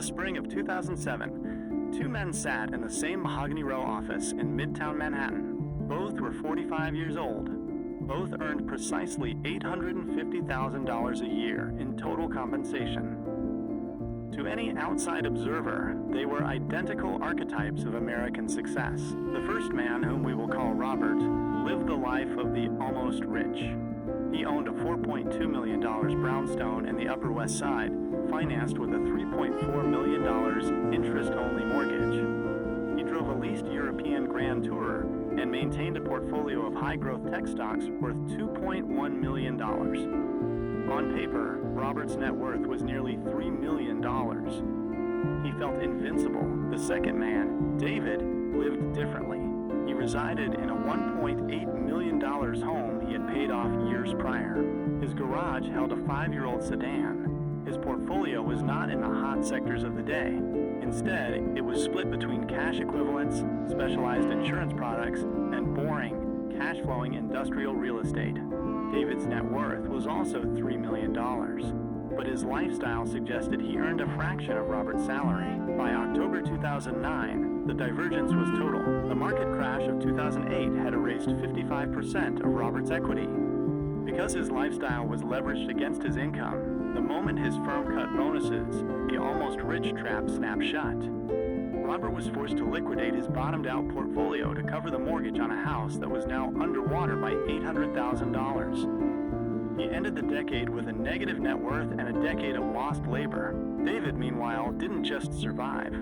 the spring of 2007, two men sat in the same Mahogany Row office in Midtown Manhattan. Both were 45 years old. Both earned precisely $850,000 a year in total compensation. To any outside observer, they were identical archetypes of American success. The first man, whom we will call Robert, lived the life of the almost rich. He owned a $4.2 million brownstone in the Upper West Side, financed with a $3.4 million interest-only mortgage. He drove a leased European Grand Tourer and maintained a portfolio of high-growth tech stocks worth $2.1 million. On paper, Robert's net worth was nearly $3 million. He felt invincible. The second man, David, lived differently. He resided in a $1.8 million home he had paid off years prior. His garage held a 5-year-old sedan. His portfolio was not in the hot sectors of the day. Instead, it was split between cash equivalents, specialized insurance products, and boring, cash-flowing industrial real estate. David's net worth was also $3 million, but his lifestyle suggested he earned a fraction of Robert's salary. By October 2009, the divergence was total. The market crash of 2008 had erased 55% of Robert's equity. Because his lifestyle was leveraged against his income, the moment his firm cut bonuses, the almost rich trap snapped shut. Robert was forced to liquidate his bottomed-out portfolio to cover the mortgage on a house that was now underwater by $800,000. He ended the decade with a negative net worth and a decade of lost labor. David, meanwhile, didn't just survive.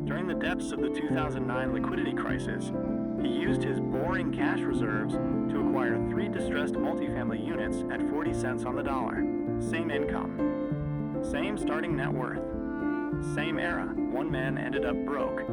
During the depths of the 2009 liquidity crisis, he used his boring cash reserves to acquire 3 distressed multifamily units at 40 cents on the dollar. Same income. Same starting net worth. Same era. One man ended up broke.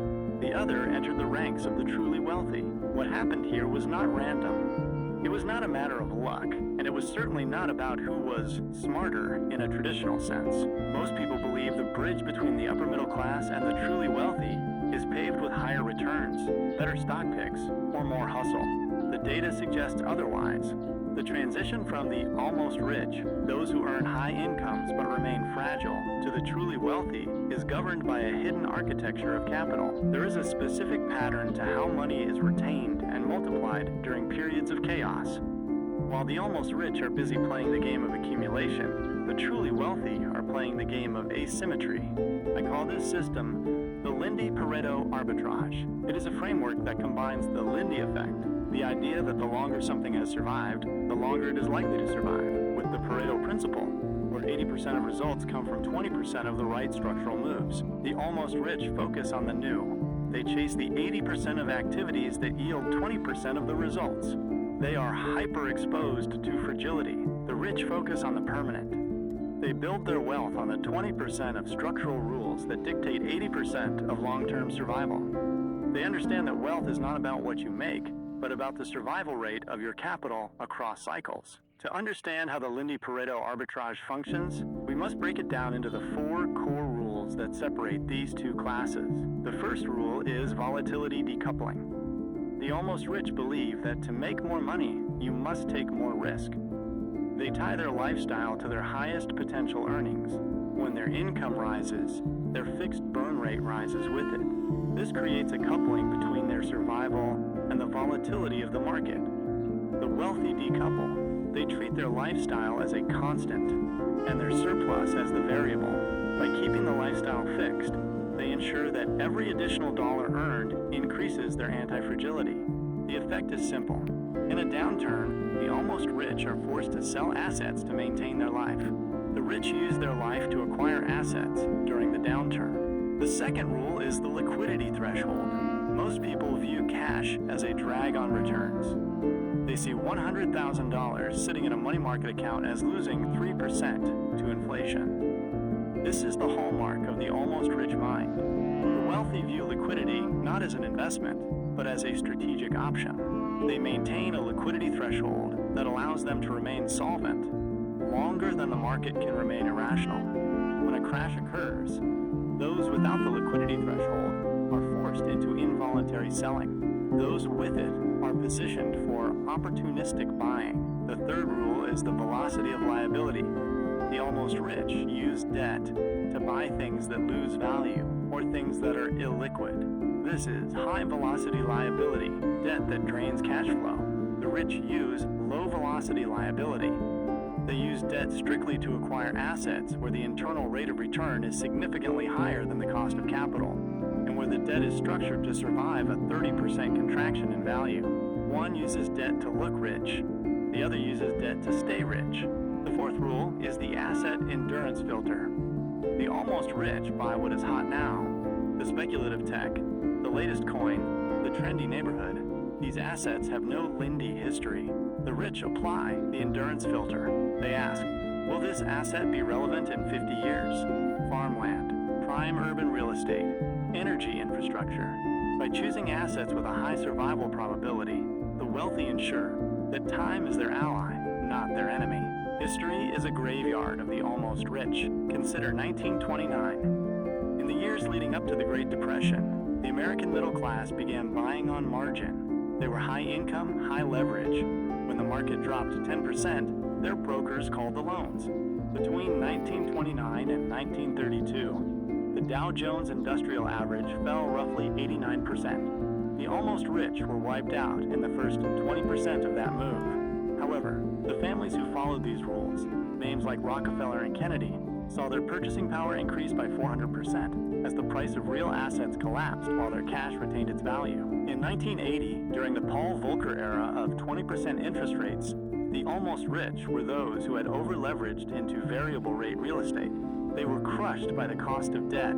The other entered the ranks of the truly wealthy. What happened here was not random. It was not a matter of luck, and it was certainly not about who was smarter in a traditional sense. Most people believe the bridge between the upper middle class and the truly wealthy is paved with higher returns, better stock picks, or more hustle. The data suggests otherwise. The transition from the almost rich, those who earn high incomes but remain fragile, to the truly wealthy is governed by a hidden architecture of capital. There is a specific pattern to how money is retained and multiplied during periods of chaos. While the almost rich are busy playing the game of accumulation, the truly wealthy are playing the game of asymmetry. I call this system the Lindy-Pareto arbitrage. It is a framework that combines the Lindy effect, the idea that the longer something has survived, the longer it is likely to survive, with the Pareto principle, where 80% of results come from 20% of the right structural moves. The almost rich focus on the new. They chase the 80% of activities that yield 20% of the results. They are hyper-exposed to fragility. The rich focus on the permanent. They build their wealth on the 20% of structural rules that dictate 80% of long-term survival. They understand that wealth is not about what you make, but about the survival rate of your capital across cycles. To understand how the Lindy-Pareto arbitrage functions, we must break it down into the 4 core rules that separate these two classes. The first rule is volatility decoupling. The almost rich believe that to make more money, you must take more risk. They tie their lifestyle to their highest potential earnings. When their income rises, their fixed burn rate rises with it. This creates a coupling between their survival and the volatility of the market. The wealthy decouple. They treat their lifestyle as a constant and their surplus as the variable. By keeping the lifestyle fixed, they ensure that every additional dollar earned increases their anti-fragility. The effect is simple. In a downturn, the almost rich are forced to sell assets to maintain their life. The rich use their life to acquire assets during the downturn. The second rule is the liquidity threshold. Most people view cash as a drag on returns. They see $100,000 sitting in a money market account as losing 3% to inflation. This is the hallmark of the almost rich mind. The wealthy view liquidity not as an investment, but as a strategic option. They maintain a liquidity threshold that allows them to remain solvent longer than the market can remain irrational. When a crash occurs, those without the liquidity threshold are forced into involuntary selling. Those with it are positioned for opportunistic buying. The third rule is the velocity of liability. The almost rich use debt to buy things that lose value or things that are illiquid. This is high-velocity liability, debt that drains cash flow. The rich use low-velocity liability. They use debt strictly to acquire assets where the internal rate of return is significantly higher than the cost of capital, and where the debt is structured to survive a 30% contraction in value. One uses debt to look rich. The other uses debt to stay rich. The fourth rule is the asset endurance filter. The almost rich buy what is hot now, the speculative tech, the latest coin, the trendy neighborhood. These assets have no Lindy history. The rich apply the endurance filter. They ask, will this asset be relevant in 50 years? Farmland, prime urban real estate, energy infrastructure. By choosing assets with a high survival probability, the wealthy ensure that time is their ally, not their enemy. History is a graveyard of the almost rich. Consider 1929. In the years leading up to the Great Depression, the American middle class began buying on margin. They were high income, high leverage. When the market dropped 10%, their brokers called the loans. Between 1929 and 1932, the Dow Jones Industrial Average fell roughly 89%. The almost rich were wiped out in the first 20% of that move. However, the families who followed these rules, names like Rockefeller and Kennedy, saw their purchasing power increase by 400% as the price of real assets collapsed while their cash retained its value. In 1980, during the Paul Volcker era of 20% interest rates, the almost rich were those who had over-leveraged into variable rate real estate. They were crushed by the cost of debt.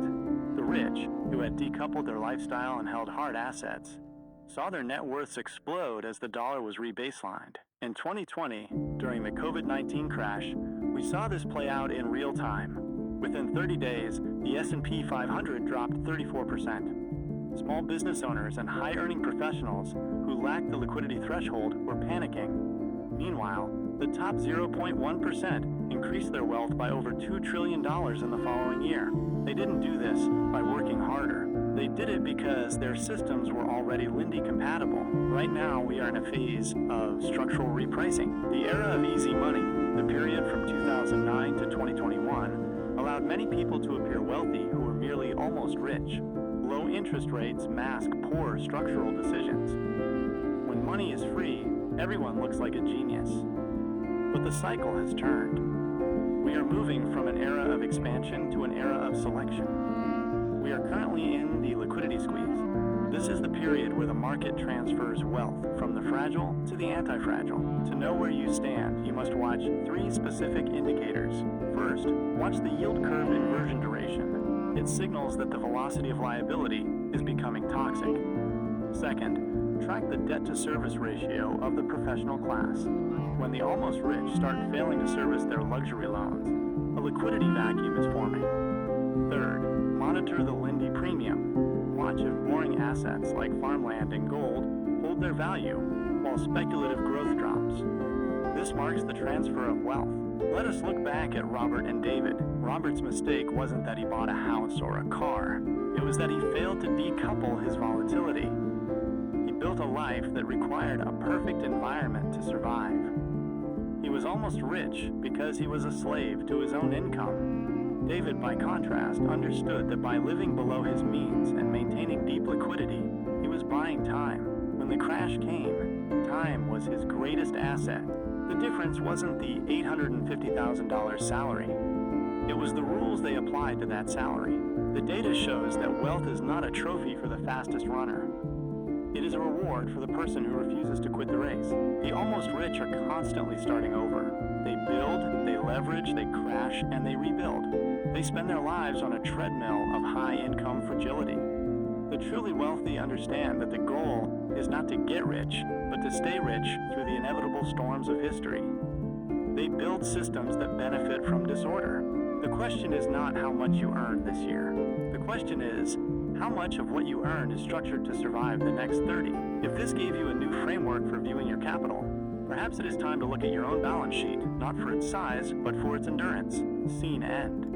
The rich, who had decoupled their lifestyle and held hard assets, saw their net worths explode as the dollar was rebaselined. In 2020, during the COVID-19 crash, we saw this play out in real time. Within 30 days, the S&P 500 dropped 34%. Small business owners and high-earning professionals who lacked the liquidity threshold were panicking. Meanwhile, the top 0.1% increased their wealth by over $2 trillion in the following year. They didn't do this by working harder. They did it because their systems were already Lindy compatible. Right now, we are in a phase of structural repricing. The era of easy money, the period from 2009 to 2021, allowed many people to appear wealthy who were merely almost rich. Low interest rates mask poor structural decisions. When money is free, everyone looks like a genius. But the cycle has turned. We are moving from an era of expansion to an era of selection. We are currently in the liquidity squeeze. This is the period where the market transfers wealth from the fragile to the anti-fragile. To know where you stand, you must watch 3 specific indicators. First, watch the yield curve inversion duration. It signals that the velocity of liability is becoming toxic. Second, track the debt-to-service ratio of the professional class. When the almost rich start failing to service their luxury loans, a liquidity vacuum is forming. Third, monitor the Lindy premium. Watch if boring assets like farmland and gold hold their value while speculative growth drops. This marks the transfer of wealth. Let us look back at Robert and David. Robert's mistake wasn't that he bought a house or a car. It was that he failed to decouple his volatility. He built a life that required a perfect environment to survive. He was almost rich because he was a slave to his own income. David, by contrast, understood that by living below his means and maintaining deep liquidity, he was buying time. When the crash came, time was his greatest asset. The difference wasn't the $850,000 salary. It was the rules they applied to that salary. The data shows that wealth is not a trophy for the fastest runner. It is a reward for the person who refuses to quit the race. The almost rich are constantly starting over. They build, they leverage, they crash, and they rebuild. They spend their lives on a treadmill of high-income fragility. The truly wealthy understand that the goal is not to get rich, but to stay rich through the inevitable storms of history. They build systems that benefit from disorder. The question is not how much you earn this year. The question is, how much of what you earn is structured to survive the next 30? If this gave you a new framework for viewing your capital, perhaps it is time to look at your own balance sheet, not for its size, but for its endurance. Scene end.